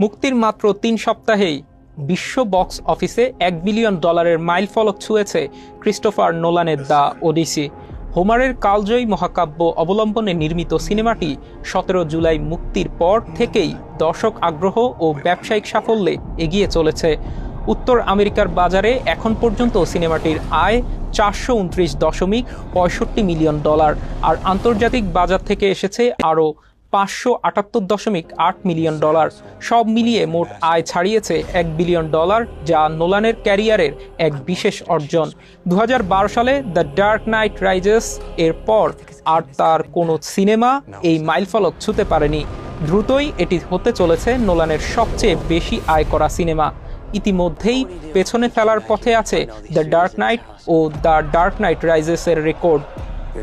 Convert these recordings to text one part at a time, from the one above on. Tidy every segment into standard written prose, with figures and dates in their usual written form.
মুক্তির মাত্র ৩ সপ্তাহেই বিশ্ব বক্স অফিসে $1 বিলিয়ন মাইলফলক ছুঁয়েছে ক্রিস্টোফার নোলানের দ্য ওডিসি। হোমারের কালজয়ী মহাকাব্য অবলম্বনে নির্মিত সিনেমাটি ১৭ জুলাই মুক্তির পর থেকেই দর্শক আগ্রহ ও ব্যবসায়িক সাফল্যে এগিয়ে চলেছে। উত্তর আমেরিকার বাজারে এখন পর্যন্ত সিনেমাটির আয় $৪২৯.৬৫ মিলিয়ন, আর আন্তর্জাতিক বাজার থেকে এসেছে আরও $৫৭৮.৮ মিলিয়ন। সব মিলিয়ে মোট আয় ছাড়িয়েছে $1 বিলিয়ন, যা নোলানের ক্যারিয়ারের এক বিশেষ অর্জন। ২০১২ সালে দ্য ডার্ক নাইট রাইজেস এর পর আর তার কোনো সিনেমা এই মাইলফলক ছুঁতে পারেনি। দ্রুতই এটি হতে চলেছে নোলানের সবচেয়ে বেশি আয় করা সিনেমা। ইতিমধ্যেই পেছনে ফেলার পথে আছে দ্য ডার্ক নাইট ও দ্য ডার্ক নাইট রাইজেসের রেকর্ড।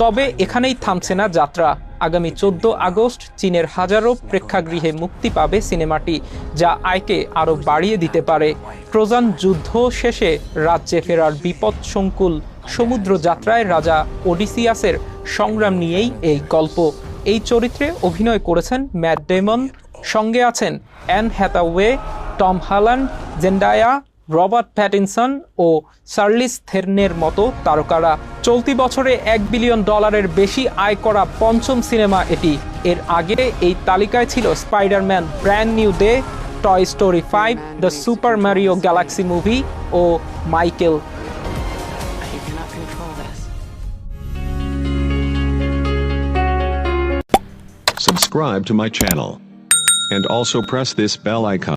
তবে এখানেই থামছে না যাত্রা। আগামী 14 আগস্ট চীনের হাজারো প্রেক্ষাগৃহে মুক্তি পাবে সিনেমাটি, যা আয়কে আরও বাড়িয়ে দিতে পারে। ট্রোজান যুদ্ধ শেষে রাজ্যে ফেরার বিপদসংকুল সমুদ্র যাত্রায় রাজা ওডিসিয়াসের সংগ্রাম নিয়েই এই গল্প। এই চরিত্রে অভিনয় করেছেন ম্যাট ডেমন, সঙ্গে আছেন Anne Hathaway, Tom Holland, Zendaya, Robert Pattinson ও চার্লিজ থেরনের মতো তারকারা। চলতি বছরে $1 বিলিয়ন বেশি আয় করা পঞ্চম সিনেমা এটি। এর আগে এই তালিকায় ছিল Spider-Man brand new day, toy story 5, the super Mario galaxy movie ও Michael. Subscribe to my channel and also press this bell icon.